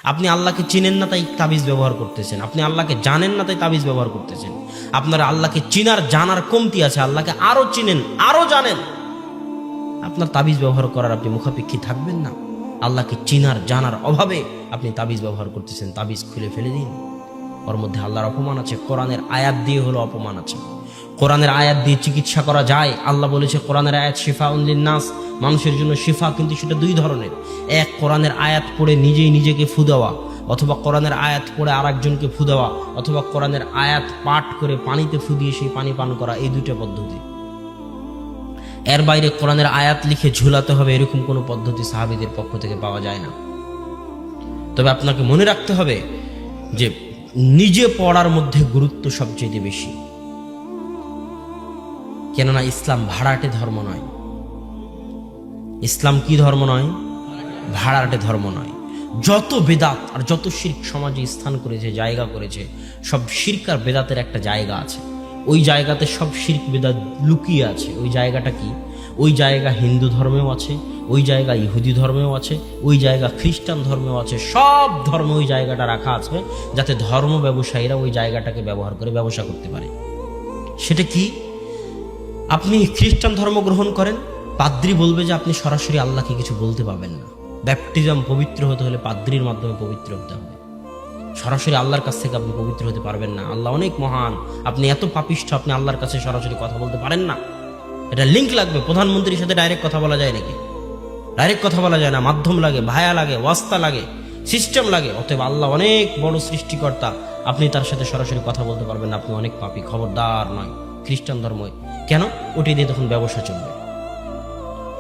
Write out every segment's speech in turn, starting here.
আপনি আল্লাহকে চিনেন না তাই তাবিজ ব্যবহার করতেছেন, আপনি আল্লাহকে জানেন না তাই তাবিজ ব্যবহার করতেছেন। আপনার আল্লাহকে চিনার জানার কমতি আছে, আল্লাহকে আরো চিনেন আরো জানেন, আপনার তাবিজ ব্যবহার করার আপনি মুখাপেক্ষী থাকবেন না। আল্লাহকে চিনার জানার অভাবে আপনি তাবিজ ব্যবহার করতেছেন, তাবিজ খুলে ফেলে দিন। ওর মধ্যে আল্লাহর অপমান আছে, কোরআনের আয়াত দিয়ে হলো অপমান আছে। কোরআনের আয়াত দিয়ে চিকিৎসা করা যায়। আল্লাহ বলেছে কোরআনের আয়াত শিফাউন লিন্নাস, মানুষের জন্য শিফা, কিন্তু সেটা দুই ধরনের। এক, কোরআনের আয়াত পড়ে নিজেই নিজেকে ফু দেওয়া, অথবা কোরআনের আয়াত পড়ে আরেকজনকে ফু দেওয়া, অথবা কোরআনের আয়াত পাঠ করে পানিতে ফু দিয়ে সেই পানি পান করা, এই দুইটা পদ্ধতি। এর বাইরে কোরআনের আয়াত লিখে ঝুলাতে হবে এরকম কোনো পদ্ধতি সাহাবীদের পক্ষ থেকে পাওয়া যায় না। তবে আপনাকে মনে রাখতে হবে যে নিজে পড়ার মধ্যে গুরুত্ব সবচেয়ে বেশি। কেননা ইসলাম ভাড়াটে ধর্ম নয়। ইসলাম কি ধর্ম নয়? ভাড়াটে ধর্ম নয়। যত বেদাত আর যত শিরক সমাজে স্থান করেছে, জায়গা করেছে, সব শিরক আর বেদাতের একটা জায়গা আছে। ওই জায়গাতে সব শিরক বেদাত লুকিয়ে আছে। ওই জায়গাটা কি? ওই জায়গা হিন্দু ধর্মেও আছে, ওই জায়গা ইহুদি ধর্মেও আছে, ওই জায়গা খ্রিস্টান ধর্মেও আছে। সব ধর্মে ওই জায়গাটা রাখা আছে যাতে ধর্ম ব্যবসায়ীরা ওই জায়গাটাকে ব্যবহার করে ব্যবসা করতে পারে। সেটা কি? আপনি খ্রিস্টান ধর্ম গ্রহণ করেন, পাদ্রী বলবে যে আপনি সরাসরি আল্লাহকে কিছু বলতে পাবেন না। ব্যাপটিজম পবিত্র হতে হলে পাদ্রীর মাধ্যমে পবিত্র হতে হবে, সরাসরি আল্লাহর কাছ থেকে আপনি পবিত্র হতে পারবেন না। আল্লাহ অনেক মহান, আপনি এত পাপিষ্ঠ, আপনি আল্লাহর কাছে সরাসরি কথা বলতে পারেন না। এটা লিঙ্ক লাগবে। প্রধানমন্ত্রীর সাথে ডাইরেক্ট কথা বলা যায় নাকি? ডাইরেক্ট কথা বলা যায় না, মাধ্যম লাগে, ভায়া লাগে, ওয়াস্তা লাগে, সিস্টেম লাগে। অতএব আল্লাহ অনেক বড় সৃষ্টিকর্তা, আপনি তার সাথে সরাসরি কথা বলতে পারবেন না, আপনি অনেক পাপী। খবরদার নয় খ্রিস্টান ধর্ম। কেন? ওটি দিয়ে তখন ব্যবসা চলবে।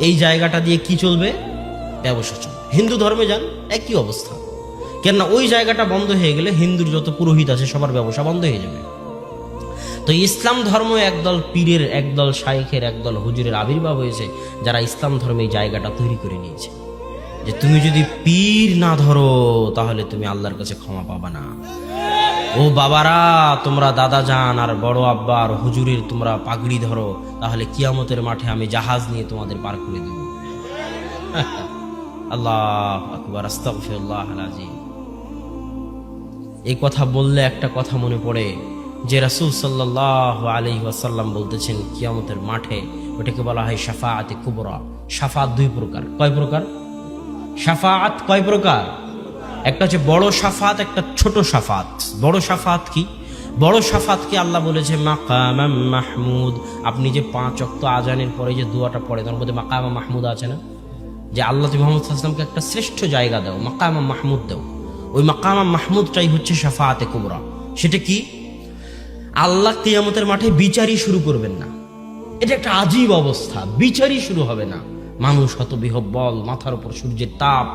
এই জায়গাটা দিয়ে কি চলবে? ব্যবসা চলবে। হিন্দু ধর্মে যান, একই অবস্থা। কেননা ওই জায়গাটা বন্ধ হয়ে গেলে হিন্দুর যত পুরোহিত আছে সবার ব্যবসা বন্ধ হয়ে যাবে। তো ইসলাম ধর্ম একদল পীরের, একদল শাইখের, একদল হুজুরের আবির্ভাব হয়েছে, যারা ইসলাম ধর্মে এই জায়গাটা তৈরি করে নিয়েছে যে তুমি যদি পীর না ধরো তাহলে তুমি আল্লাহর কাছে ক্ষমা পাবা না। ও বাবারা, তোমরা দাদা যান আর বড় আব্বা আর হুজুরের তোমরা পাগড়ি ধরো, তাহলে কিয়ামতের মাঠে আমি জাহাজ নিয়ে তোমাদের পার করে দেব। আল্লাহ আকবার, আস্তাগফিরুল্লাহ আল-আযীম। এই কথা বললে একটা কথা মনে পড়ে যে রাসূল সাল্লাল্লাহু আলাইহি ওয়াসাল্লাম বলতেছেন কিয়ামতের মাঠে ওটাকে বলা হয় শাফাআতে কুবরা। শাফাআত দুই প্রকার। কয় প্রকার? শাফাআত কয় প্রকার? একটা হচ্ছে বড় শাফাত, একটা ছোট শাফাত। বড় শাফাত কি? বড় শাফাতকে আল্লাহ বলেছে মাকামাম মাহমুদ। আপনি যে 5 ওয়াক্ত আজানের পরে যে দোয়াটা পড়ে তার মধ্যে মাকামা মাহমুদ আছে না? যে আল্লাহ তুমি মুহাম্মদ সাল্লাল্লাহু আলাইহি ওয়াসাল্লামকে একটা শ্রেষ্ঠ জায়গা দাও, মাকামা মাহমুদ দাও। ওই মাকামা মাহমুদটাই হচ্ছে শাফাআতে কুবরা। সেটা কি? আল্লাহ কিয়ামতের মাঠে বিচারই শুরু করবেন না। এটা একটা আজীব অবস্থা, বিচারই শুরু হবে না। মানুষ হত বিহব্বল, মাথার উপর সূর্যের তাপ,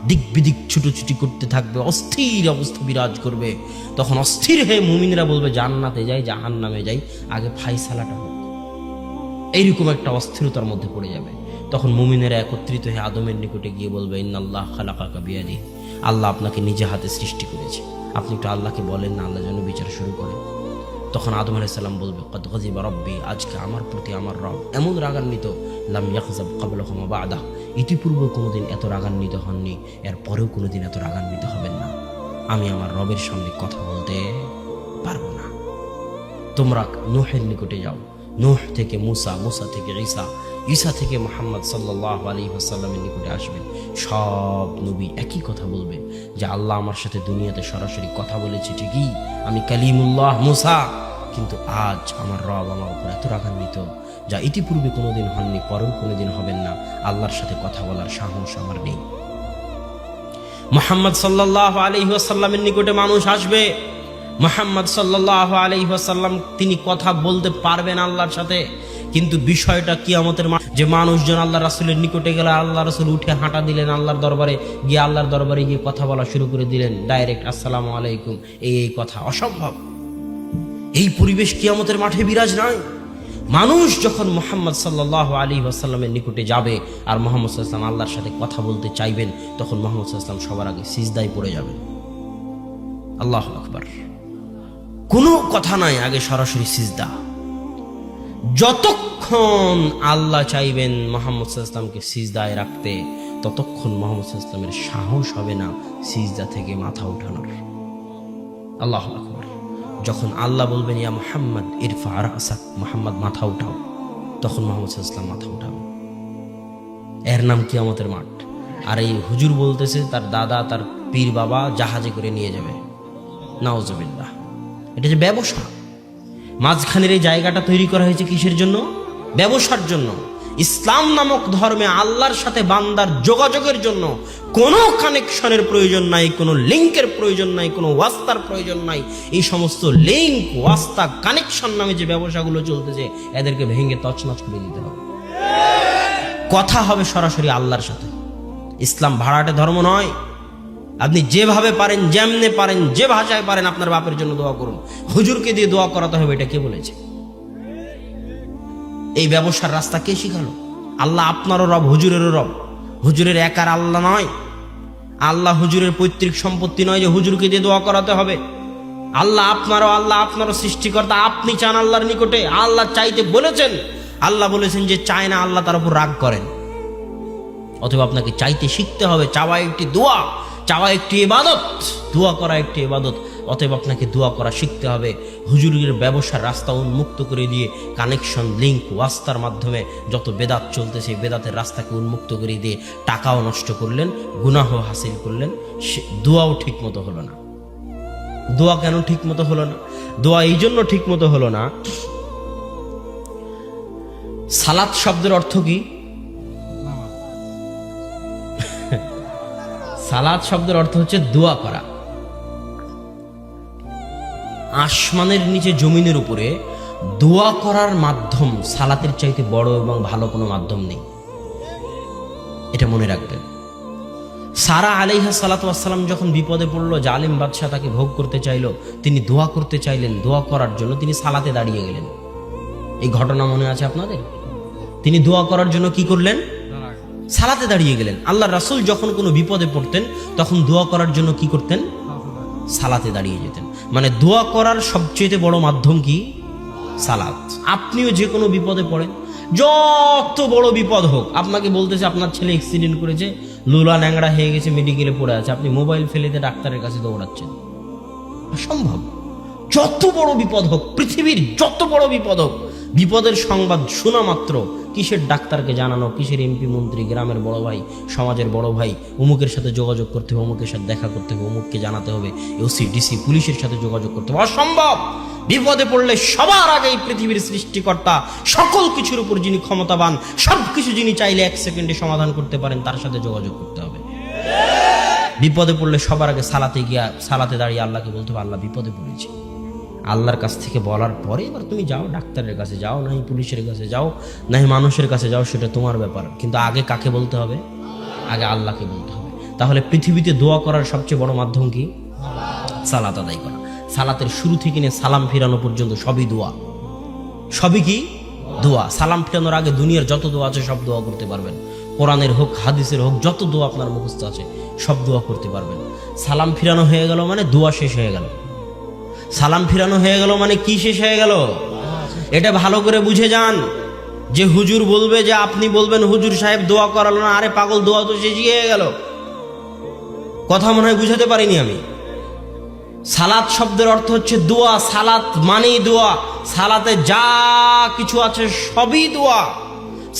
দিক বিদিক ছুটোছুটি করতে থাকবে, অস্থির অবস্থা বিরাজ করবে। তখন অস্থির হয়ে মুমিনরা বলবে জান্নাতে যাই, জাহান্নামে যাই, আগে ফাইসালাটা হোক। এইরকম একটা অস্থিরতার মধ্যে পড়ে যাবে। তখন মুমিনেরা একত্রিত হয়ে আদমের নিকটে গিয়ে বলবে ইন্নাল্লাহ খালাকাকা বিয়াদিহি, আল্লাহ আপনাকে নিজে হাতে সৃষ্টি করেছে, আপনি একটু আল্লাহকে বলেন না আল্লাহ যেন বিচার শুরু করে। তখন আদম আলাইহিস সালাম বলবে কদ গযিবা রাব্বি, আজকে আমার প্রতি আমার রব এমন রাগান্বিত, লাম ইয়াগযাব ক্বাবলাহু ওয়া বা'দাহ, ইতিপূর্বে কোনোদিন এত রাগান্বিত হননি, এর পরেও কোনোদিন এত রাগান্বিত হবেন না। আমি আমার রবের সামনে কথা বলতে পারবো না। তোমরা নূহের নিকটে যাও, নূহ থেকে মুসা, মুসা থেকে ঈসা, ঈসা থেকে মুহাম্মদ সাল্লাল্লাহু আলাইহি ওয়াসাল্লামের নিকটে আসবেন। সব নবী একই কথা বলবে যে আল্লাহ আমার সাথে দুনিয়াতে সরাসরি কথা বলেছে ঠিকই, আমি কালিমুল্লাহ মুসা, কিন্তু আজ আমার রব আমার উপর এত রাগান্বিত যা ইতিপূর্বে কোনোদিন হননি, পরেও কোনোদিন হবেন না। আল্লাহর সাথে কথা বলার সাহস আমার নেই। মুহাম্মদ সাল্লাল্লাহু আলাইহি ওয়াসাল্লামের নিকটে মানুষ আসবে, মুহাম্মদ সাল্লাল্লাহু আলাইহি ওয়াসাল্লাম তিনি কথা বলতে পারবেন আল্লাহর সাথে, কিন্তু বিষয়টা কিয়ামতের যে মানুষজন আল্লাহ রাসূলের নিকটে গেলে আল্লাহ রাসূল উঠে হাঁটা দিলেন আল্লাহর দরবারে গিয়ে, আল্লাহর দরবারে গিয়ে কথা বলা শুরু করে দিলেন ডাইরেক্ট আসসালামু আলাইকুম, এই কথা অসম্ভব। এই পরিবেশ কিয়ামতের মাঠে বিরাজ নাই। মানুষ যখন মুহাম্মদ সাল্লাল্লাহু আলাইহি ওয়াসাল্লামের নিকটে যাবে আর মুহাম্মদ সাল্লাল্লাহু আলাইহি ওয়াসাল্লাম আল্লাহর সাথে কথা বলতে চাইবেন, তখন মুহাম্মদ সাল্লাল্লাহু আলাইহি ওয়াসাল্লাম সবার আগে সিজদায় পড়ে যাবেন। আল্লাহু আকবার। কোনো কথা নাই, আগে সরাসরি সিজদা। যতক্ষণ আল্লাহ চাইবেন মুহাম্মদ সাল্লাল্লাহু আলাইহি ওয়াসাল্লামকে সিজদায় রাখতে, ততক্ষণ মুহাম্মদ সাল্লাল্লাহু আলাইহি ওয়াসাল্লামের সাহস হবে না সিজদা থেকে মাথা উঠানোর। আল্লাহু আকবার। যখন আল্লাহ বলবেন ইয়া মুহাম্মদ ইরফা রাসাক, মুহাম্মদ মাথা উঠাও, তখন মুহাম্মদ সাল্লাল্লাহু আলাইহি ওয়াসাল্লাম মাথা উঠাবে। এর নাম কিয়ামতের মাঠ। আর এই হুজুর বলতেছে তার দাদা তার পীর বাবা জাহাজে করে নিয়ে যাবে, নাউজুবিল্লাহ। এটা যে ব্যবসা, মাঝখানের এই জায়গাটা তৈরি করা হয়েছে কিসের জন্য? ব্যবসার জন্য। ইসলাম নামক ধর্মে আল্লাহর সাথে বান্দার যোগাযোগের জন্য কোনো কানেকশনের প্রয়োজন নাই, কোনো লিঙ্কের প্রয়োজন নাই, কোনো ওয়াস্তার প্রয়োজন নাই। এই সমস্ত লিঙ্ক, ওয়াস্তা, কানেকশন নামে যে ব্যবসাগুলো চলতেছে, এদেরকে ভেঙে তছনছ করে দিতে হবে। কথা হবে সরাসরি আল্লাহর সাথে। ইসলাম ভাড়াটে ধর্ম নয়। আপনি যেভাবে পারেন, যেমনে পারেন, যে ভাষায় পারেন আপনার বাপের জন্য দোয়া করুন। হুজুরকে দিয়ে দোয়া করাতে হবে, এটা কে বলেছে? এই ব্যবসার রাস্তা কে শিখালো? আল্লাহ আপনারও রব, হুজুরেরও রব। হুজুরের একার আল্লাহ নয়। আল্লাহ হুজুরের পৈতৃক সম্পত্তি নয় যে হুজুরকে দিয়ে দোয়া করাতে হবে। আল্লাহ আপনারও সৃষ্টিকর্তা। আপনি চান আল্লাহর নিকটে, আল্লাহ চাইতে বলেছেন। আল্লাহ বলেছেন যে চায় না, আল্লাহ তার উপর রাগ করেন। অথবা আপনাকে চাইতে শিখতে হবে। চাওয়া একটি দোয়া, চাওয়া একটি ইবাদত, দোয়া করা একটি ইবাদত। অতএব আপনাকে দোয়া করা শিখতে হবে। হুজুরের ব্যবসার রাস্তা উন্মুক্ত করে দিয়ে কানেকশন, লিঙ্ক, ওয়াস্তার মাধ্যমে যত বেদাত চলতেছে, বেদাতের রাস্তাকে উন্মুক্ত করে দিয়ে টাকাও নষ্ট করলেন, গুনাহ হাসিল করলেন, দোয়াও ঠিক মতো হলো না। দোয়া কেন ঠিক মতো হলো না? দোয়া এই জন্য ঠিক মতো হলো না, সালাত শব্দের অর্থ কি? সালাত শব্দের অর্থ হচ্ছে দোয়া করা। আসমানের নিচে জমিনের উপরে দোয়া করার মাধ্যম সালাতের চাইতে বড় এবং ভালো কোনো মাধ্যম নেই। এটা মনে রাখবেন। সারা আলাইহা সালাতু ওয়াসসালাম যখন বিপদে পড়লো, জালিম বাদশাহ তাকে ভোগ করতে চাইলো, তিনি দোয়া করতে চাইলেন। দোয়া করার জন্য তিনি সালাতে দাঁড়িয়ে গেলেন। এই ঘটনা মনে আছে আপনাদের? তিনি দোয়া করার জন্য কি করলেন? সালাতে দাঁড়িয়ে গেলেন। আল্লাহ রাসূল যখন কোনো বিপদে পড়তেন তখন দোয়া করার জন্য কি করতেন? সালাতে দাঁড়িয়ে যেতেন। মানে দোয়া করার সবচেয়ে বড় মাধ্যম কি? সালাত। আপনিও যে কোনো বিপদে পড়েন, যত বড় বিপদ হোক, আপনাকে বলতেছে আপনার ছেলে অ্যাক্সিডেন্ট করেছে, লুলা ন্যাংড়া হয়ে গেছে, মেডিকেলে পড়ে আছে, আপনি মোবাইল ফেলে ডাক্তারের কাছে দৌড়াচ্ছেন, অসম্ভব। যত বড় বিপদ হোক, পৃথিবীর যত বড় বিপদ হোক, বিপদের সংবাদ শোনা মাত্র কিসের ডাক্তারকে জানানো, কিসের এমপি মন্ত্রী, গ্রামের বড় ভাই, সমাজের বড় ভাই, অমুকের সাথে যোগাযোগ করতে হবে, অমুকের সাথে দেখা করতে হবে, অমুককে জানাতে হবে, ওসি ডিসি পুলিশের সাথে যোগাযোগ করতে হবে, অসম্ভব। বিপদে পড়লে সবার আগে এই পৃথিবীর সৃষ্টিকর্তা, সকল কিছুর উপর যিনি ক্ষমতাবান, সবকিছু যিনি চাইলে 1 সেকেন্ডে সমাধান করতে পারেন, তার সাথে যোগাযোগ করতে হবে। বিপদে পড়লে সবার আগে সালাতে দাঁড়িয়ে আল্লাহকে বলতে হবে, আল্লাহ বিপদে পড়েছি। আল্লাহর কাছ থেকে বলার পরে এবার তুমি যাও, ডাক্তারের কাছে যাও, নাই পুলিশের কাছে যাও, নাই মানুষের কাছে যাও, সেটা তোমার ব্যাপার। কিন্তু আগে কাকে বলতে হবে? আগে আল্লাহকে বলতে হবে। তাহলে পৃথিবীতে দোয়া করার সবচেয়ে বড় মাধ্যম কি? সালাত আদায় করা। সালাতের শুরু থেকে নিয়ে সালাম ফিরানো পর্যন্ত সবই দোয়া। সবই কি? দোয়া। সালাম ফিরানোর আগে দুনিয়ার যত দোয়া আছে সব দোয়া করতে পারবেন। কোরআনের হোক, হাদিসের হোক, যত দোয়া আপনার মুখস্থ আছে সব দোয়া করতে পারবেন। সালাম ফিরানো হয়ে গেল মানে দোয়া শেষ হয়ে গেল। সালাম ফিরানো হয়ে গেল মানে কি শেষ হয়ে গেল? এটা ভালো করে বুঝে যান। যে হুজুর বলবে, যে আপনি বলবেন হুজুর সাহেব দোয়া করালো না, আরে পাগল, দোয়া তো শেষই হয়ে গেল। কথা মনে হয় বুঝাতে পারিনি আমি। সালাত শব্দের অর্থ হচ্ছে দোয়া। সালাত মানেই দোয়া। সালাতে যা কিছু আছে সবই দোয়া।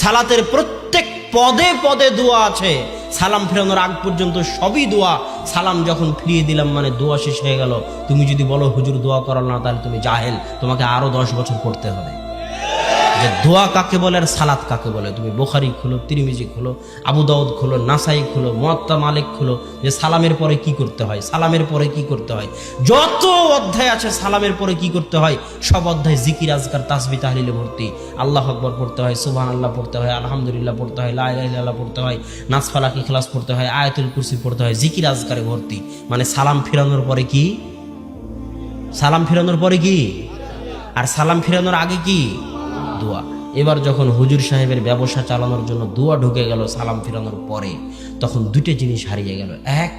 সালাতের প্রত্যেক পদে পদে দোয়া আছে। সালাম ফিরানোর আগ পর্যন্ত সবই দোয়া। সালাম যখন ফিরিয়ে দিলাম মানে দোয়া শেষ হয়ে গেল। তুমি যদি বলো হুজুর দোয়া করাল না, তাহলে তুমি জাহেল, তোমাকে আরো 10 বছর পড়তে হবে। যে দোয়া কাকে বলে আর সালাত কাকে বলে, তুমি বুখারী খুলো, তিরমিজি খুলো, আবু দাউদ খুলো, নাসাই খুলো, মুয়াত্তা মালিক খুলো, যে সালামের পরে কি করতে হয়, সালামের পরে কি করতে হয়, যত অধ্যায় আছে সালামের পরে কি করতে হয়, সব অধ্যায় জিকির, আজকার, তাসবিহ, তাহলিলে ভর্তি। আল্লাহু আকবার পড়তে হয়, সুবহানাল্লাহ পড়তে হয়, আলহামদুলিল্লাহ পড়তে হয়, লা ইলাহা ইল্লাল্লাহ পড়তে হয়, নাস ফালাক ইখলাস পড়তে হয়, আয়াতুল কুরসি পড়তে হয়, জিকির আজকারে ভর্তি। মানে সালাম ফিরানোর পরে কি? সালাম ফিরানোর পরে কি? আর সালাম ফিরানোর আগে কি? দোয়া। এবার যখন হুজুর সাহেবের ব্যবসা চালানোর জন্য দোয়া ঢুকে গেল সালাম ফিরানোর পরে, তখন দুটো জিনিস হারিয়ে গেল। এক,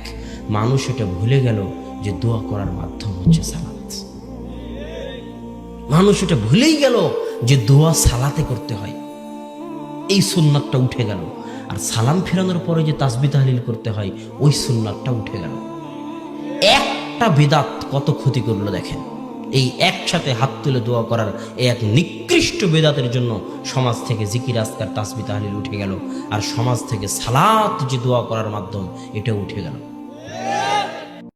মানুষ এটা ভুলে গেল যে দোয়া করার মাধ্যম হচ্ছে সালাত। মানুষ এটা ভুলেই গেল যে দোয়া সালাতে করতে হয়, এই সুন্নাতটা উঠে গেল। আর সালাম ফিরানোর পরে যে তাসবিহ তাহলিল করতে হয়, ওই সুন্নাতটা উঠে গেল। একটা বিদাত কত ক্ষতি করলো দেখেন। এই একসাথে হাত তুলে দোয়া করার এই এক নিকৃষ্ট বেদাতের জন্য সমাজ থেকে জিকির আজকার তাসবিহ তাহলিল উঠে গেল, আর সমাজ থেকে সালাত যে দোয়া করার মাধ্যম এটাও উঠে গেল।